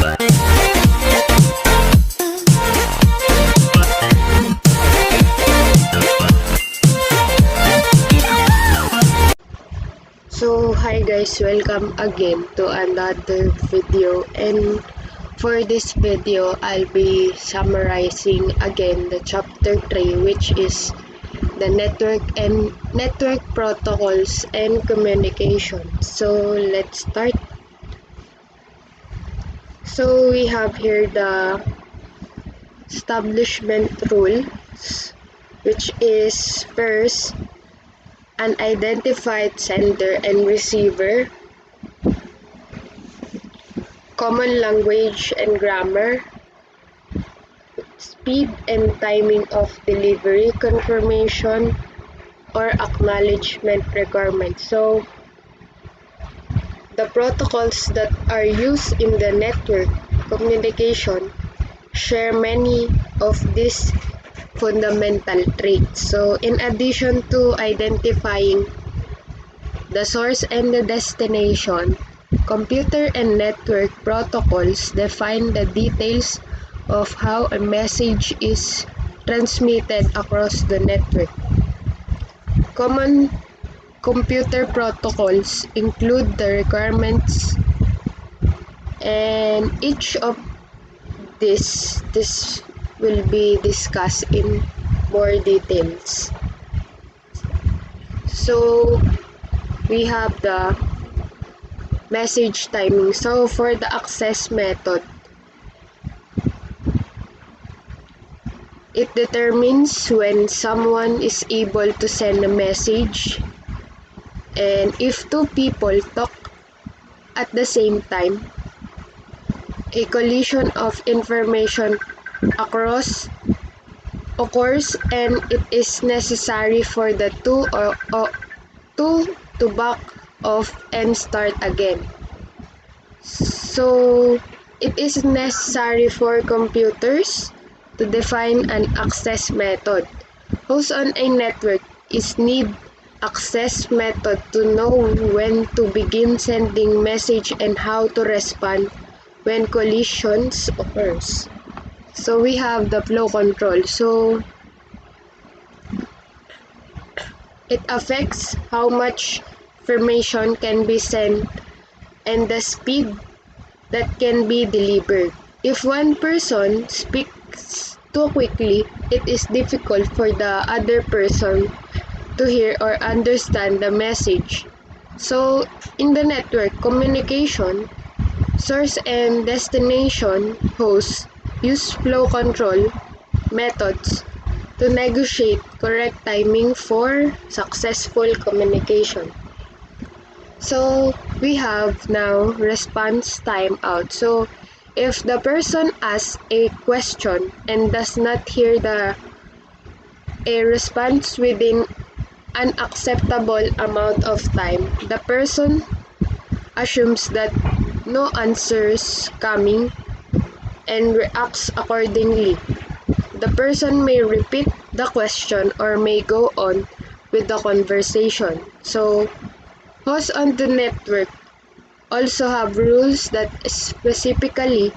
So hi guys, welcome again to another video, and for this video I'll be summarizing again the chapter 3, which is the network protocols and communication. So let's start. So we have here the establishment rules, which is first, an identified sender and receiver, common language and grammar, speed and timing of delivery, confirmation or acknowledgement requirements. So the protocols that are used in the network communication share many of these fundamental traits. So in addition to identifying the source and the destination, computer and network protocols define the details of how a message is transmitted across the network. Common computer protocols include the requirements, and each of this will be discussed in more details. So we have the message timing. So for the access method, it determines when someone is able to send a message, and if two people talk at the same time, a collision of information occurs, and it is necessary for the two to back off and start again. So it is necessary for computers to define an access method. Hosts on a network need access method to know when to begin sending message and how to respond when collisions occurs. So we have the flow control. So it affects how much information can be sent and the speed that can be delivered. If one person speaks too quickly, it is difficult for the other person to hear or understand the message. So in the network communication, source and destination hosts use flow control methods to negotiate correct timing for successful communication. So we have now response timeout. So if the person asks a question and does not hear a response within an acceptable amount of time, the person assumes that no answers coming and reacts accordingly. The person may repeat the question or may go on with the conversation. So hosts on the network also have rules that specifically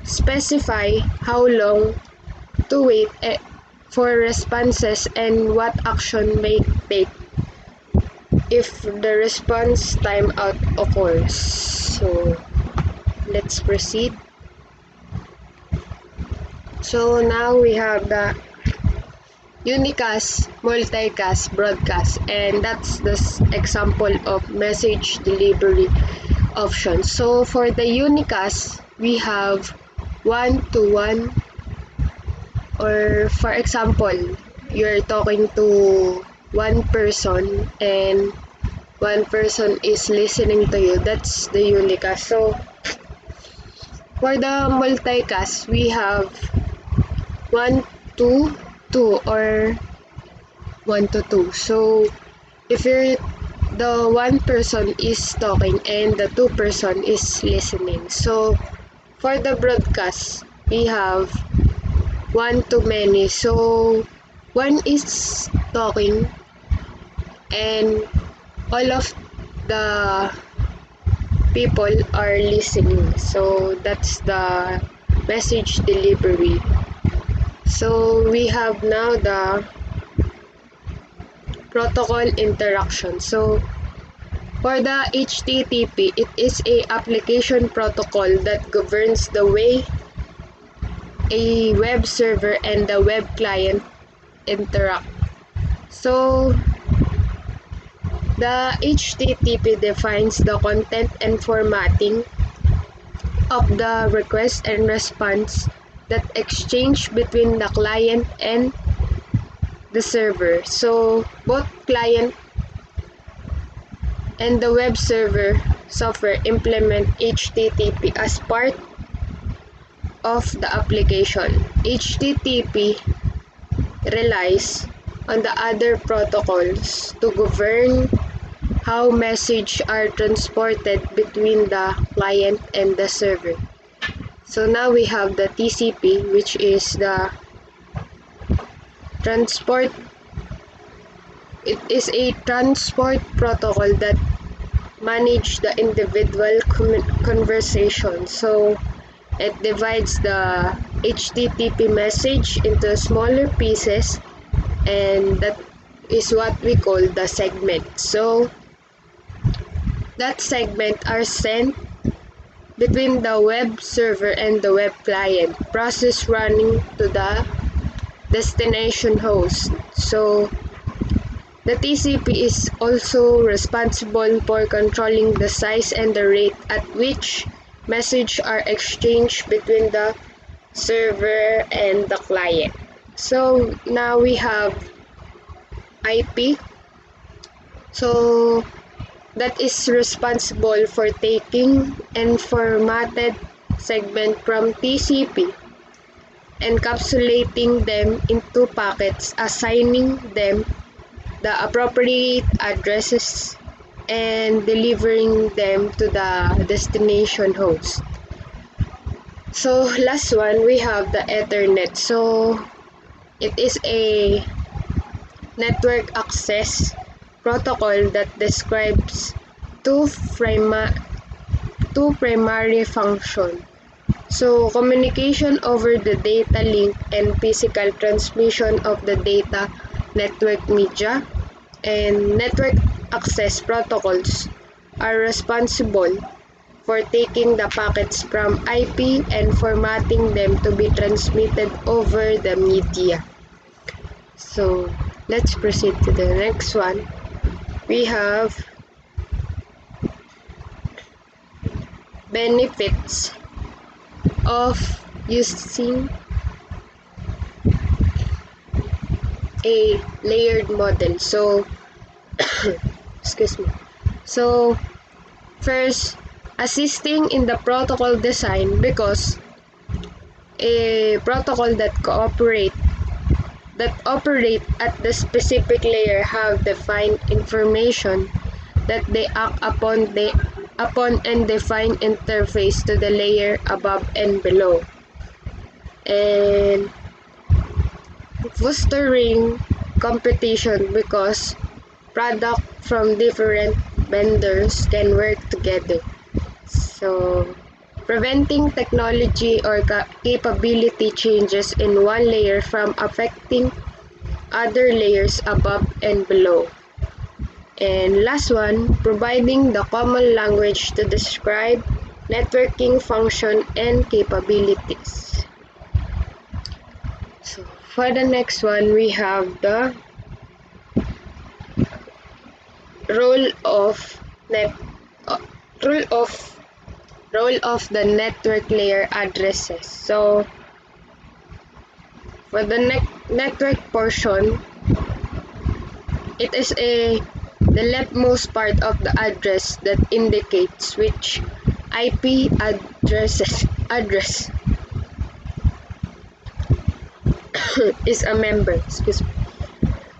specify how long to wait for responses and what action may take if the response timeout occurs. So let's proceed. So now we have the unicast, multicast, broadcast, and that's the example of message delivery options. So for the unicast, we have one-to-one, or for example, you're talking to one person and one person is listening to you. That's the unicast. So for the multicast, we have 1-to-2 or 1-to-2. So if the one person is talking and the two person is listening. So for the broadcast, we have one-to-many. So one is talking and all of the people are listening. So that's the message delivery. So we have now the protocol interaction. So for the HTTP, it is a application protocol that governs the way a web server and the web client interact. So the HTTP defines the content and formatting of the request and response that exchange between the client and the server. So both client and the web server software implement HTTP as part of the application. HTTP relies on the other protocols to govern how messages are transported between the client and the server. So now we have the TCP, which is the transport. It is a transport protocol that manage the individual conversation. So it divides the HTTP message into smaller pieces, and that is what we call the segment. So that segment are sent between the web server and the web client, process running to the destination host. So the TCP is also responsible for controlling the size and the rate at which messages are exchanged between the server and the client. So now we have IP. So that is responsible for taking and formatted segment from TCP, encapsulating them into packets, assigning them the appropriate addresses, and delivering them to the destination host. So last one, we have the Ethernet. So it is a network access protocol that describes two primary functions. So communication over the data link and physical transmission of the data network media, and network access protocols are responsible for taking the packets from IP and formatting them to be transmitted over the media. So let's proceed to the next one. We have benefits of using a layered model. So excuse me. So first, assisting in the protocol design, because a protocol that operate at the specific layer have defined information that they act upon and define interface to the layer above and below, and fostering competition because products from different vendors can work together. So preventing technology or capability changes in one layer from affecting other layers above and below. And last one, providing the common language to describe networking function and capabilities. So for the next one, we have the role of the network layer addresses. So for the network portion, it is the leftmost part of the address that indicates which IP address is a member. Excuse me.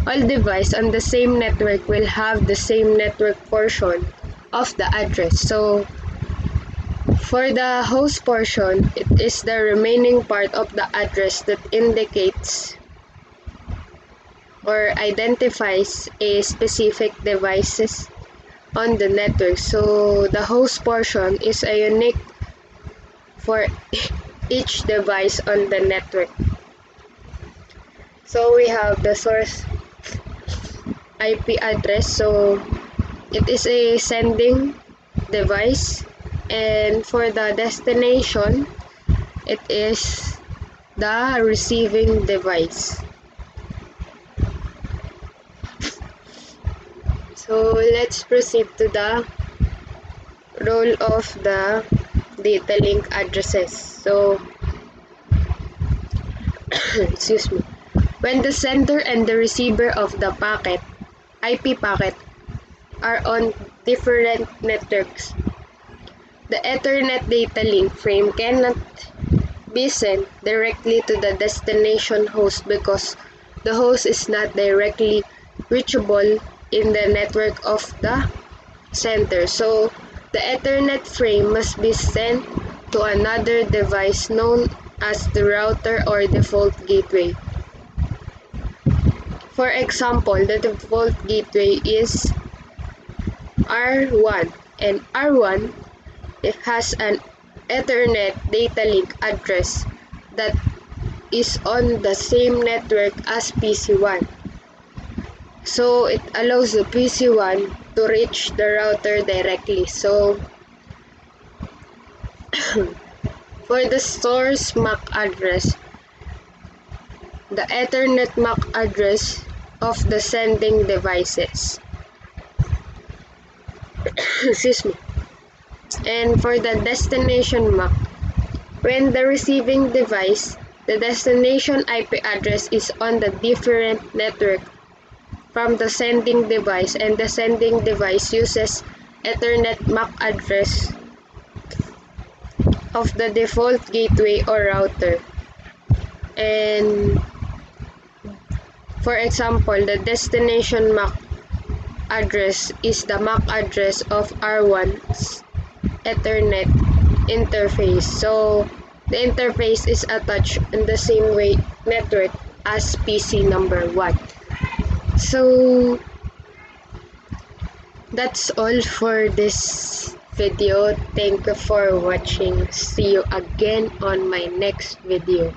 All devices on the same network will have the same network portion of the address. So for the host portion, it is the remaining part of the address that indicates or identifies a specific devices on the network. So the host portion is a unique for each device on the network. So we have the source IP address. So it is a sending device, and for the destination, it is the receiving device. So let's proceed to the role of the data link addresses. So excuse me. When the sender and the receiver of the packet, IP packet, are on different networks, the Ethernet data link frame cannot be sent directly to the destination host because the host is not directly reachable in the network of the sender. So the Ethernet frame must be sent to another device known as the router or default gateway. For example, the default gateway is R1, and R1 it has an Ethernet data link address that is on the same network as PC1. So it allows the PC1 to reach the router directly. So for the source MAC address, the Ethernet MAC address of the sending devices. Excuse me. And for the destination MAC, when the receiving device, the destination IP address is on the different network from the sending device, and the sending device uses Ethernet MAC address of the default gateway or router. And for example, the destination MAC address is the MAC address of R1's Ethernet interface. So the interface is attached in the same way network as PC number 1. So that's all for this video. Thank you for watching. See you again on my next video.